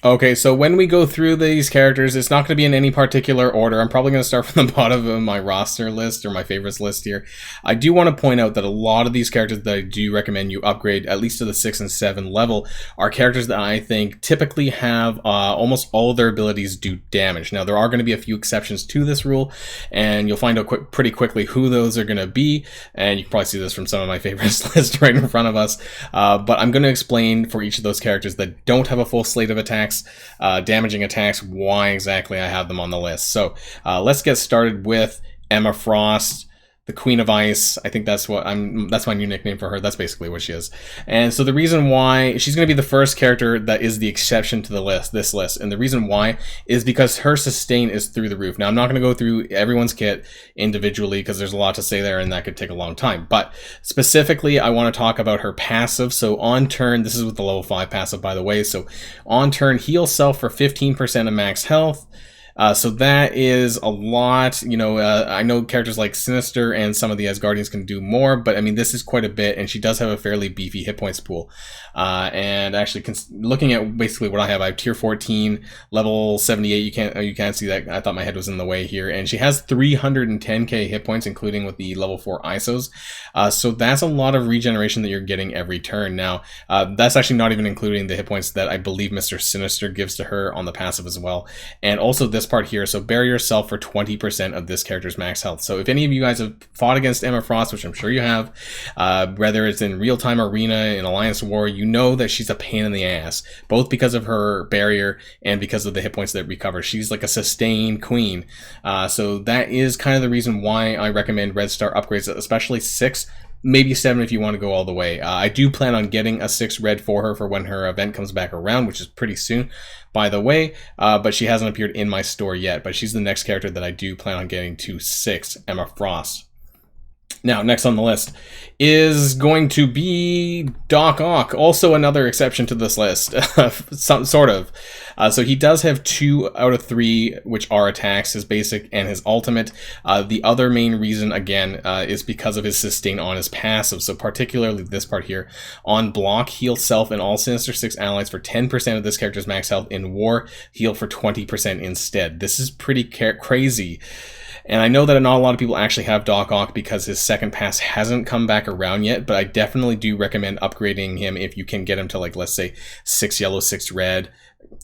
Okay, so when we go through these characters, it's not going to be in any particular order. I'm probably going to start from the bottom of my roster list or my favorites list here. I do want to point out that a lot of these characters that I do recommend you upgrade, at least to the 6 and 7 level, are characters that I think typically have almost all of their abilities do damage. Now, there are going to be a few exceptions to this rule, and you'll find out pretty quickly who those are going to be, and you can probably see this from some of my favorites list right in front of us. But I'm going to explain for each of those characters that don't have a full slate of attacks, damaging attacks, why exactly I have them on the list. So let's get started with Emma Frost, the Queen of Ice. I think that's my new nickname for her. That's basically what she is. And so the reason why she's going to be the first character that is the exception to this list, and the reason why is because her sustain is through the roof. Now, I'm not going to go through everyone's kit individually because there's a lot to say there and that could take a long time. But specifically, I want to talk about her passive. So on turn, this is with the level 5 passive, by the way. So on turn, heal self for 15% of max health. So that is a lot. You know, I know characters like Sinister and some of the Asgardians can do more, but I mean, this is quite a bit, and she does have a fairly beefy hit points pool. And actually, looking at basically what I have tier 14, level 78. You can't see that. I thought my head was in the way here, and she has 310k hit points, including with the level 4 ISOs. So that's a lot of regeneration that you're getting every turn. Now, that's actually not even including the hit points that I believe Mr. Sinister gives to her on the passive as well, and also this part here. So bury yourself for 20% of this character's max health. So if any of you guys have fought against Emma Frost, which I'm sure you have, whether it's in real-time arena, in Alliance War, you know that she's a pain in the ass, both because of her barrier and because of the hit points that recover. She's like a sustained queen. So that is kind of the reason why I recommend Red Star upgrades, especially 6, maybe 7 if you want to go all the way. I do plan on getting a 6 red for her for when her event comes back around, which is pretty soon, by the way, but she hasn't appeared in my store yet, but she's the next character that I do plan on getting to 6, Emma Frost. Now, next on the list is going to be Doc Ock, also another exception to this list, sort of. So he does have 2 out of 3, which are attacks, his basic and his ultimate. The other main reason, again, is because of his sustain on his passive. So particularly this part here, on block, heal self and all Sinister 6 allies for 10% of this character's max health. In war, heal for 20% instead. This is pretty crazy. And I know that not a lot of people actually have Doc Ock because his second pass hasn't come back around yet, but I definitely do recommend upgrading him if you can get him to, like, let's say 6 yellow, 6 red,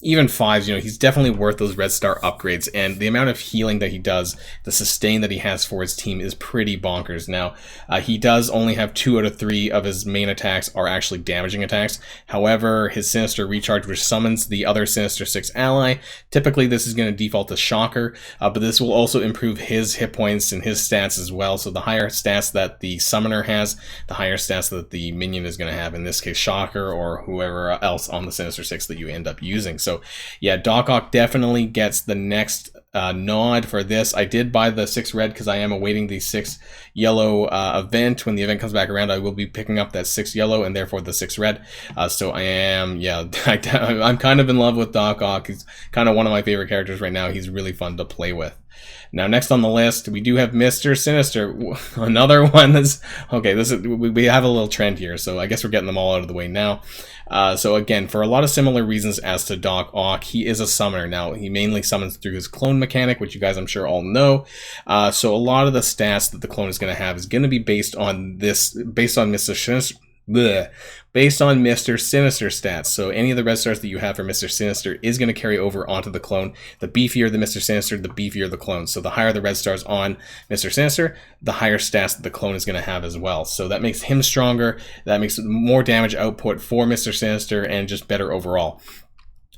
even 5s. You know, he's definitely worth those Red Star upgrades, and the amount of healing that he does, the sustain that he has for his team is pretty bonkers. Now, he does only have 2 out of 3 of his main attacks are actually damaging attacks. However, his Sinister Recharge, which summons the other Sinister 6 ally, typically this is going to default to Shocker, but this will also improve his hit points and his stats as well. So the higher stats that the summoner has, the higher stats that the minion is going to have, in this case Shocker or whoever else on the Sinister 6 that you end up using. So yeah, Doc Ock definitely gets the next nod for this. I did buy the 6 red because I am awaiting the 6 yellow event. When the event comes back around, I will be picking up that 6 yellow and therefore the 6 red. So I am, yeah, I'm kind of in love with Doc Ock. He's kind of one of my favorite characters right now. He's really fun to play with. Now, next on the list, we do have Mr. Sinister, another one that's, okay, we have a little trend here, so I guess we're getting them all out of the way now. So again, for a lot of similar reasons as to Doc Ock, he is a summoner. Now, he mainly summons through his clone mechanic, which you guys I'm sure all know. So a lot of the stats that the clone is going to have is going to be based on Mr. Sinister. Based on Mr. Sinister stats. So any of the red stars that you have for Mr. Sinister is going to carry over onto the clone. The beefier the Mr. Sinister, the beefier the clone. So the higher the red stars on Mr. Sinister, the higher stats that the clone is going to have as well. So that makes him stronger. That makes more damage output for Mr. Sinister and just better overall.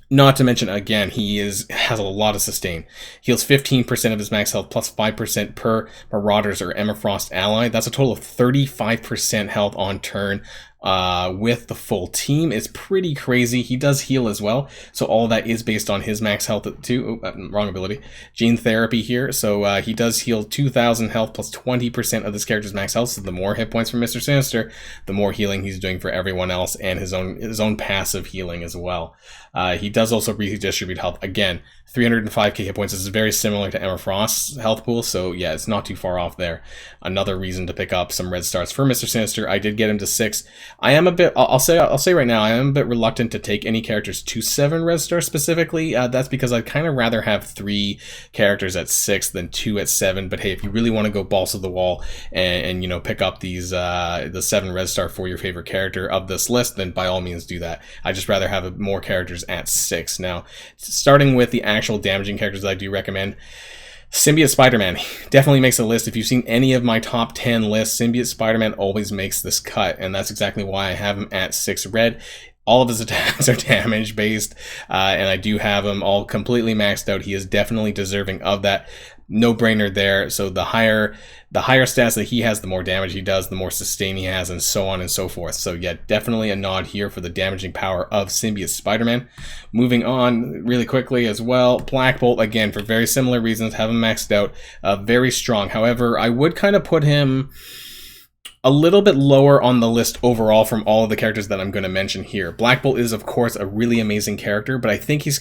Not to mention, again, he has a lot of sustain. Heals 15% of his max health plus 5% per Marauders or Emma Frost ally. That's a total of 35% health on turn. With the full team. It's pretty crazy. He does heal as well, so all that is based on his max health too. Wrong ability. Gene Therapy here, so he does heal 2,000 health plus 20% of this character's max health, so the more hit points for Mr. Sinister, the more healing he's doing for everyone else, and his own passive healing as well. He does also redistribute health. Again, 305k hit points. This is very similar to Emma Frost's health pool, so yeah, it's not too far off there. Another reason to pick up some red stars for Mr. Sinister. I did get him to 6. I am a bit. I'll say right now, I am a bit reluctant to take any characters to 7 red star specifically. That's because I'd kind of rather have 3 characters at 6 than 2 at 7. But hey, if you really want to go balls to the wall and you know, pick up these the 7 red star for your favorite character of this list, then by all means do that. I just rather have more characters at 6. Now, starting with the actual damaging characters that I do recommend. Symbiote Spider-Man definitely makes a list. If you've seen any of my top 10 lists, Symbiote Spider-Man always makes this cut, and that's exactly why I have him at 6 red. All of his attacks are damage based, and I do have him all completely maxed out. He is definitely deserving of that. No brainer there. So the higher stats that he has, the more damage he does, the more sustain he has, and so on and so forth. So yeah, definitely a nod here for the damaging power of Symbiote Spider-Man. Moving on really quickly as well, Black Bolt, again, for very similar reasons, have him maxed out, very strong. However, I would kind of put him a little bit lower on the list overall from all of the characters that I'm going to mention here. Black Bolt is, of course, a really amazing character, but I think he's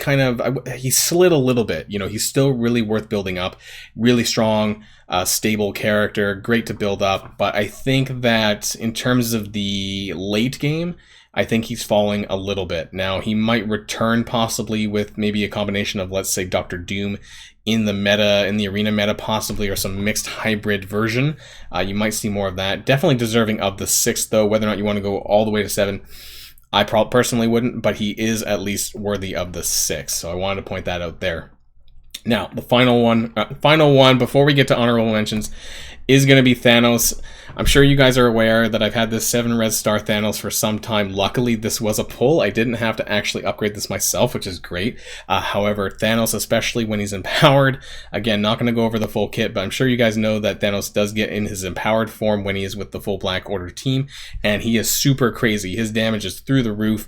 he's slid a little bit. You know, he's still really worth building up. Really strong, stable character, great to build up. But I think that in terms of the late game, I think he's falling a little bit. Now, he might return possibly with maybe a combination of, let's say, Dr. Doom in the meta, in the arena meta possibly, or some mixed hybrid version. You might see more of that. Definitely deserving of the 6, though. Whether or not you want to go all the way to 7, I personally wouldn't, but he is at least worthy of the 6. So I wanted to point that out there. Now, the final one before we get to honorable mentions is going to be Thanos. I'm sure you guys are aware that I've had this 7 red star Thanos for some time. Luckily, this was a pull. I didn't have to actually upgrade this myself, which is great. However, Thanos, especially when he's empowered, again, not going to go over the full kit, but I'm sure you guys know that Thanos does get in his empowered form when he is with the full Black Order team, and he is super crazy. His damage is through the roof.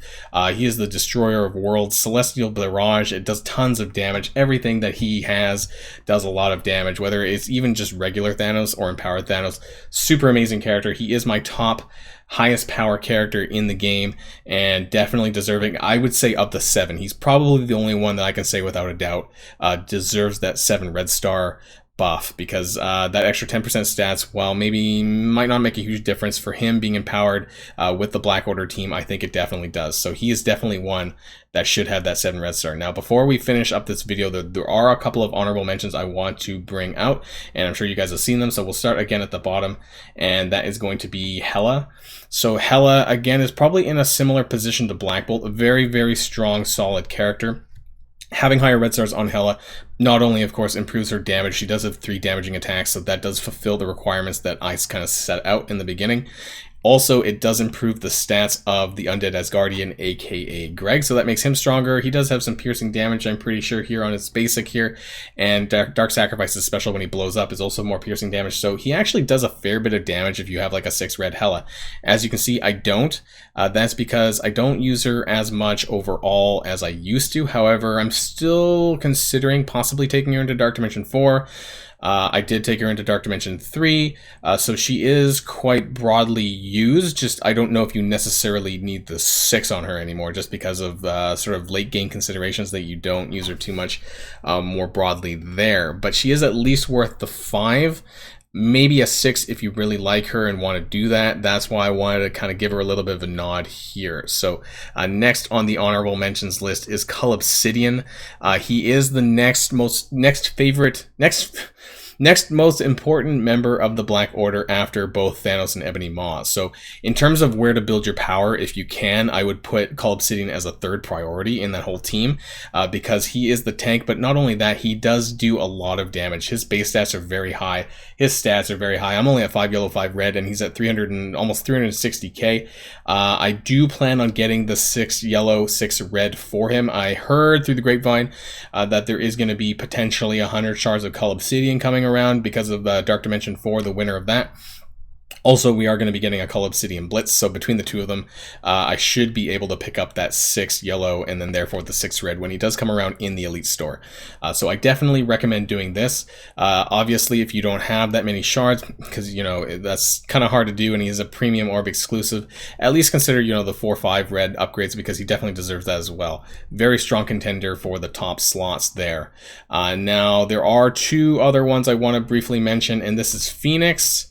He is the destroyer of worlds, celestial barrage. It does tons of damage. Everything that he has does a lot of damage, whether it's even just regular Thanos or empowered Thanos. Super amazing character. He is my top highest power character in the game, and definitely deserving, I would say, of the 7. He's probably the only one that I can say without a doubt deserves that 7 red star buff, because that extra 10% stats, while maybe might not make a huge difference for him being empowered with the Black Order team, I think it definitely does. So he is definitely one that should have that 7 red star. Now, before we finish up this video, there are a couple of honorable mentions I want to bring out, and I'm sure you guys have seen them, so we'll start again at the bottom, and that is going to be Hela. So Hela, again, is probably in a similar position to Black Bolt, a very, very strong, solid character. Having higher red stars on Hela not only, of course, improves her damage, she does have 3 damaging attacks, so that does fulfill the requirements that I kind of set out in the beginning. Also, it does improve the stats of the Undead Asgardian, aka Greg, so that makes him stronger. He does have some piercing damage, I'm pretty sure, here on his basic here, and Dark Sacrifice's special when he blows up is also more piercing damage, so he actually does a fair bit of damage if you have like a 6 red Hela. As you can see, I don't. That's because I don't use her as much overall as I used to. However, I'm still considering possibly taking her into Dark Dimension 4. I did take her into Dark Dimension 3, so she is quite broadly used. Just I don't know if you necessarily need the 6 on her anymore, just because of sort of late game considerations that you don't use her too much more broadly there. But she is at least worth the 5. Maybe a 6 if you really like her and want to do that. That's why I wanted to kind of give her a little bit of a nod here. So next on the honorable mentions list is CULL OBSIDIAN. He is the next most important member of the Black Order after both Thanos and Ebony Maw. So in terms of where to build your power, if you can, I would put CULL OBSIDIAN as a 3rd priority in that whole team, because he is the tank, but not only that, he does do a lot of damage. His base stats are very high. His stats are very high. I'm only at 5 yellow, 5 red, and he's at 300 and almost 360k. I do plan on getting the 6 yellow, 6 red for him. I heard through the grapevine that there is going to be potentially 100 shards of CULL OBSIDIAN coming around because of Dark Dimension 4, the winner of that. Also, we are going to be getting a CULL OBSIDIAN Blitz, so between the two of them, I should be able to pick up that 6 yellow and then therefore the 6 red when he does come around in the Elite Store. So I definitely recommend doing this. Obviously, if you don't have that many shards, because, you know, that's kind of hard to do and he is a premium orb exclusive, at least consider, you know, the 4-5 red upgrades, because he definitely deserves that as well. Very strong contender for the top slots there. Now, there are 2 other ones I want to briefly mention, and this is Phoenix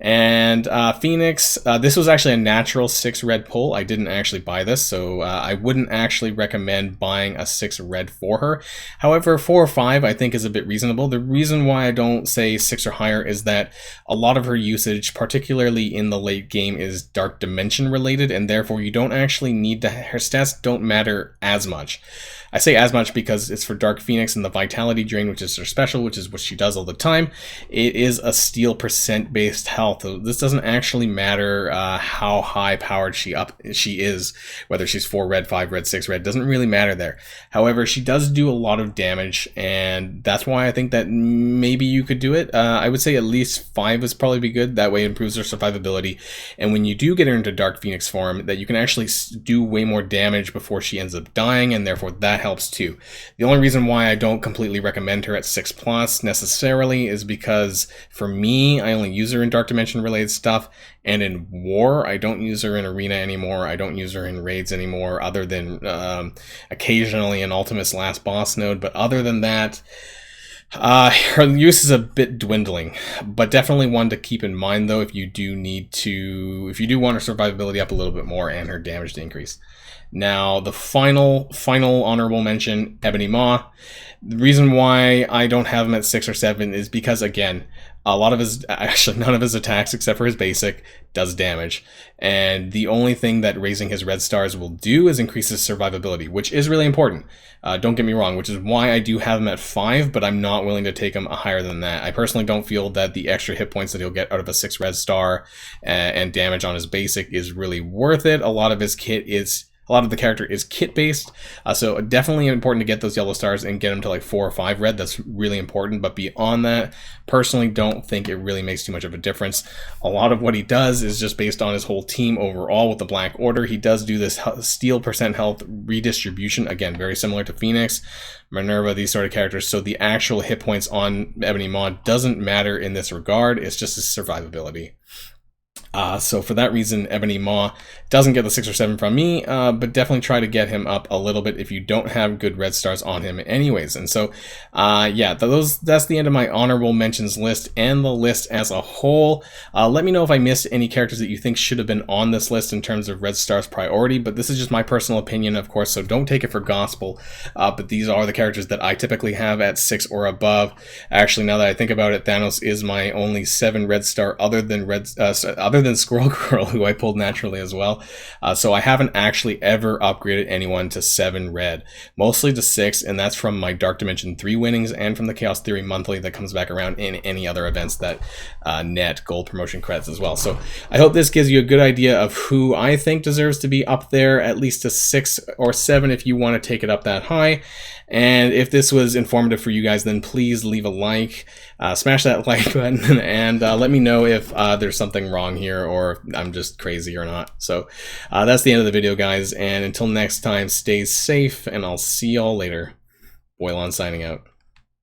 And Phoenix, this was actually a natural 6 red pull. I didn't actually buy this, so I wouldn't actually recommend buying a 6 red for her. However, 4 or 5 I think is a bit reasonable. The reason why I don't say 6 or higher is that a lot of her usage, particularly in the late game, is Dark Dimension related, and therefore you don't actually need to, her stats don't matter as much. I say as much because it's for Dark Phoenix and the Vitality Drain, which is her special, which is what she does all the time. It is a steel percent based health. This doesn't actually matter how high powered she is, whether she's 4 red, 5 red, 6 red, doesn't really matter there. However, she does do a lot of damage, and that's why I think that maybe you could do it. I would say at least 5 is probably be good. That way it improves her survivability. And when you do get her into Dark Phoenix form, that you can actually do way more damage before she ends up dying, and therefore that helps too. The only reason why I don't completely recommend her at 6+ necessarily is because for me, I only use her in Dark Dimension related stuff, and in War, I don't use her in Arena anymore. I don't use her in Raids anymore, other than occasionally in Ultimate's last boss node, but other than that, her use is a bit dwindling, but definitely one to keep in mind though if you do want her survivability up a little bit more and her damage to increase. Now, the final honorable mention, Ebony Maw. The reason why I don't have him at 6 or 7 is because, again, actually none of his attacks except for his basic does damage. And the only thing that raising his red stars will do is increase his survivability, which is really important. Don't get me wrong, which is why I do have him at 5, but I'm not willing to take him higher than that. I personally don't feel that the extra hit points that he'll get out of a 6 red star and damage on his basic is really worth it. A lot of the character is kit based, so definitely important to get those yellow stars and get them to like 4 or 5 red. That's really important, but beyond that, personally don't think it really makes too much of a difference. A lot of what he does is just based on his whole team overall with the Black Order. He does do this steel percent health redistribution, again, very similar to Phoenix, Minerva, these sort of characters, so the actual hit points on Ebony Maw doesn't matter in this regard. It's just his survivability. So for that reason, Ebony Maw doesn't get the 6 or 7 from me, but definitely try to get him up a little bit if you don't have good red stars on him anyways. And so, yeah, that's the end of my honorable mentions list and the list as a whole. Let me know if I missed any characters that you think should have been on this list in terms of red stars priority, but this is just my personal opinion, of course, so don't take it for gospel. But these are the characters that I typically have at 6 or above. Actually, now that I think about it, Thanos is my only 7 red star other than Squirrel Girl, who I pulled naturally as well. So I haven't actually ever upgraded anyone to 7 red, mostly to 6, and that's from my Dark Dimension 3 winnings and from the Chaos Theory monthly that comes back around in any other events that net gold promotion credits as well. So I hope this gives you a good idea of who I think deserves to be up there, at least to 6 or 7 if you want to take it up that high. And if this was informative for you guys, then please leave a like, smash that like button, and let me know if there's something wrong here or if I'm just crazy or not. So that's the end of the video, guys, and until next time, stay safe, and I'll see y'all later. Boylon signing out.